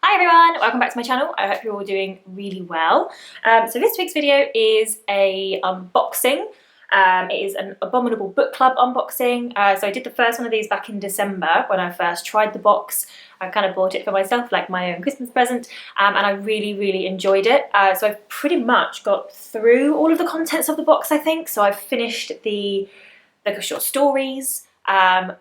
Hi everyone, welcome back to my channel. I hope you're all doing really well. So this week's video is a unboxing. It is an Abominable Book Club unboxing. So I did the first one of these back in December when I first tried the box. I kind of bought it for myself, like my own Christmas present, and I really enjoyed it. So I've pretty much got through all of the contents of the box, I think. So I've finished the short stories,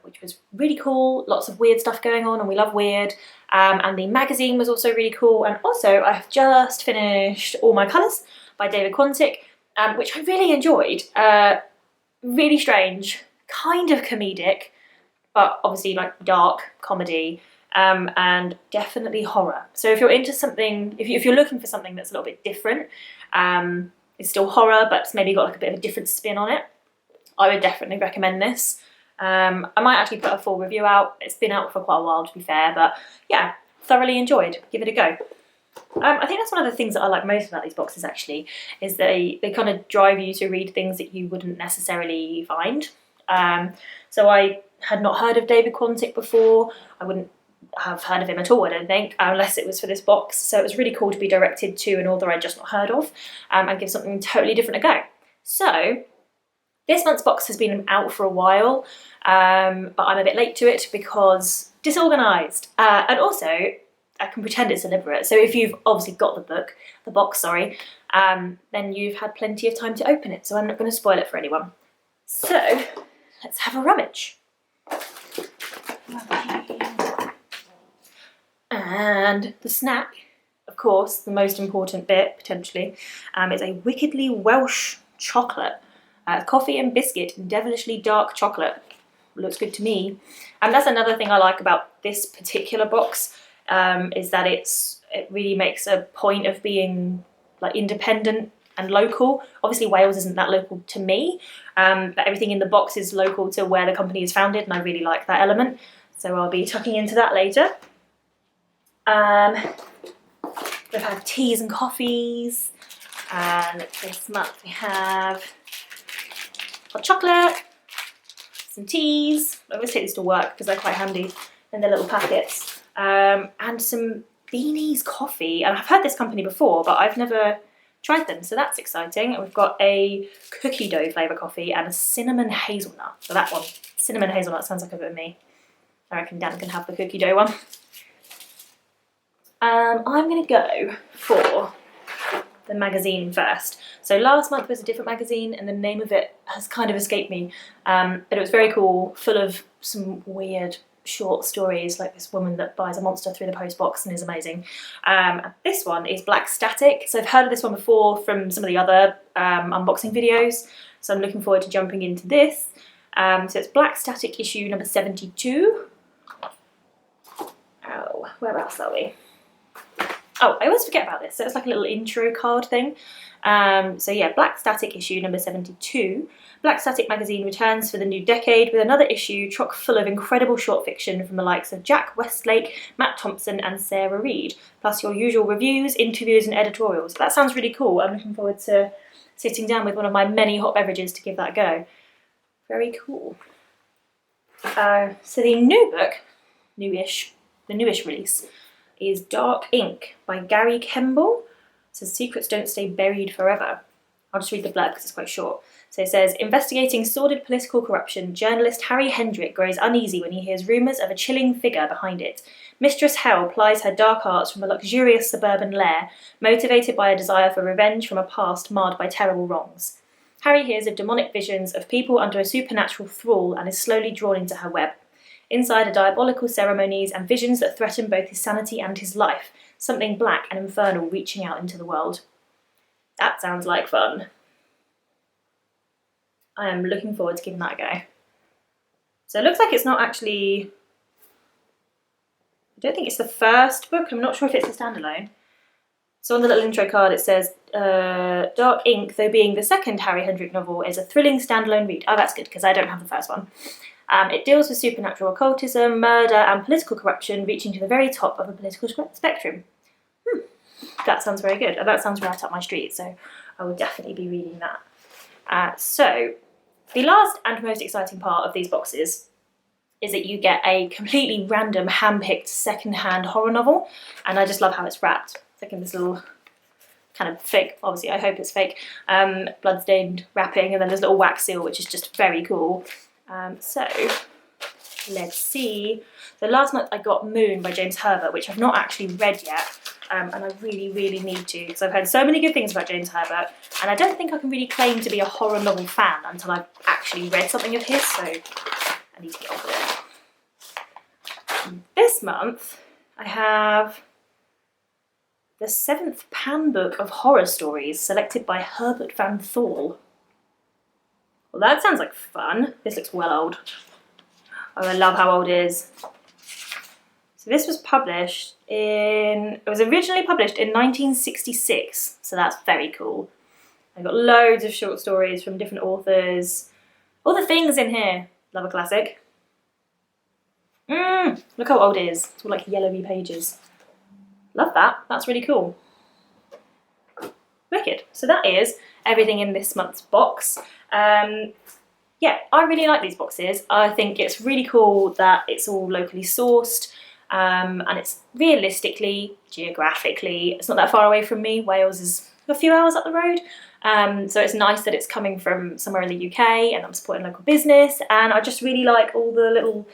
which was really cool. Lots of weird stuff going on, and we love weird. And the magazine was also really cool. And also I have just finished All My Colours by David Quantick, which I really enjoyed. Really strange, kind of comedic, but obviously like dark comedy, and definitely horror. So if you're into something, if you're looking for something that's a little bit different, it's still horror, but it's maybe got like a bit of a different spin on it, I would definitely recommend this. I might actually put a full review out. It's been out for quite a while, to be fair, but yeah, thoroughly enjoyed. Give it a go. I think that's one of the things that I like most about these boxes, actually, is they kind of drive you to read things that you wouldn't necessarily find. So I had not heard of David Quantick before. I wouldn't have heard of him at all, I don't think, unless it was for this box. So it was really cool to be directed to an author I'd just not heard of, and give something totally different a go. So this month's box has been out for a while, but I'm a bit late to it because disorganised. And also, I can pretend it's deliberate. So if you've obviously got the box, then you've had plenty of time to open it. So I'm not going to spoil it for anyone. So let's have a rummage. And the snack, of course, the most important bit, potentially, is a wickedly Welsh chocolate. Coffee and biscuit, devilishly dark chocolate. Looks good to me. And that's another thing I like about this particular box, is that it really makes a point of being like independent and local. Obviously Wales isn't that local to me, but everything in the box is local to where the company is founded, and I really like that element. So I'll be tucking into that later. We have teas and coffees, and this month we have hot chocolate, some teas. I always take these to work because they're quite handy in their little packets, and some Beanies coffee. And I've heard this company before, but I've never tried them, so that's exciting. And we've got a cookie dough flavour coffee and a cinnamon hazelnut. So that one, cinnamon hazelnut, sounds like a bit of me. I reckon Dan can have the cookie dough one. I'm going to go for the magazine first. So last month was a different magazine, and the name of it has kind of escaped me, but it was very cool, full of some weird short stories, like this woman that buys a monster through the post box and is amazing. This one is Black Static. So I've heard of this one before from some of the other unboxing videos, so I'm looking forward to jumping into this. So it's Black Static issue number 72. Oh, where else are we? Oh, I always forget about this. So it's like a little intro card thing. So yeah, Black Static issue number 72. Black Static magazine returns for the new decade with another issue chock full of incredible short fiction from the likes of Jack Westlake, Matt Thompson and Sarah Reed, plus your usual reviews, interviews and editorials. That sounds really cool. I'm looking forward to sitting down with one of my many hot beverages to give that a go. Very cool. So the new book, the newish release, is Dark Ink by Gary Kemble. It says secrets don't stay buried forever. I'll just read the blurb because it's quite short. So it says, investigating sordid political corruption, journalist Harry Hendrick grows uneasy when he hears rumours of a chilling figure behind it. Mistress Hell plies her dark arts from a luxurious suburban lair, motivated by a desire for revenge from a past marred by terrible wrongs. Harry hears of demonic visions of people under a supernatural thrall and is slowly drawn into her web. Inside are diabolical ceremonies and visions that threaten both his sanity and his life, something black and infernal reaching out into the world. That sounds like fun. I am looking forward to giving that a go. So it looks like it's not actually... I don't think it's the first book. I'm not sure if it's a standalone. So on the little intro card it says, Dark Ink, though being the second Harry Hendrick novel, is a thrilling standalone read. Oh, that's good, because I don't have the first one. It deals with supernatural occultism, murder and political corruption, reaching to the very top of a political spectrum. That sounds very good. That sounds right up my street, so I will definitely be reading that. So the last and most exciting part of these boxes is that you get a completely random hand-picked second-hand horror novel, and I just love how it's wrapped. It's like in this little kind of fake, obviously I hope it's fake, blood-stained wrapping, and then there's a little wax seal, which is just very cool. So let's see. So last month I got Moon by James Herbert, which I've not actually read yet, and I really, really need to, because I've heard so many good things about James Herbert, and I don't think I can really claim to be a horror novel fan until I've actually read something of his, so I need to get on with it. This month I have the 7th Pan Book of Horror Stories, selected by Herbert Van Thorl. Well, that sounds like fun. This looks well old. Oh, I love how old it is. So this was published it was originally published in 1966, so that's very cool. I got loads of short stories from different authors. All the things in here. Love a classic. Look how old it is. It's all like yellowy pages. Love that. That's really cool. Wicked. So that is everything in this month's box. Yeah, I really like these boxes. I think it's really cool that it's all locally sourced, and it's realistically, geographically, it's not that far away from me. Wales is a few hours up the road. So it's nice that it's coming from somewhere in the UK and I'm supporting local business, and I just really like all the little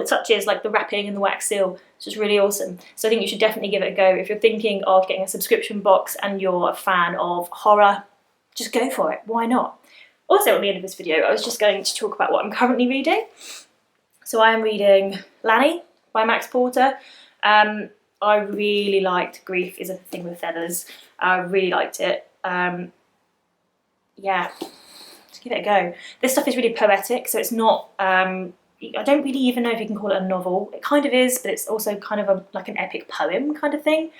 touches, like the wrapping and the wax seal. It's just really awesome. So I think you should definitely give it a go. If you're thinking of getting a subscription box and you're a fan of horror, just go for it. Why not? Also, at the end of this video, I was just going to talk about what I'm currently reading. So I am reading Lanny by Max Porter. I really liked Grief is a Thing with Feathers. I really liked it. Yeah, just give it a go. This stuff is really poetic, so it's not, I don't really even know if you can call it a novel. It kind of is, but it's also kind of like an epic poem kind of thing.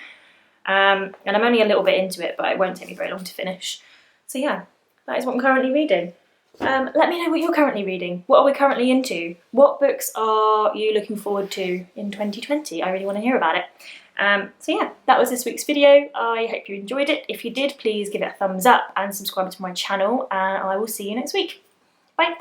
And I'm only a little bit into it, but it won't take me very long to finish. So yeah, that is what I'm currently reading. Let me know what you're currently reading. What are we currently into? What books are you looking forward to in 2020? I really want to hear about it. So yeah, that was this week's video. I hope you enjoyed it. If you did, please give it a thumbs up and subscribe to my channel, and I will see you next week. Bye!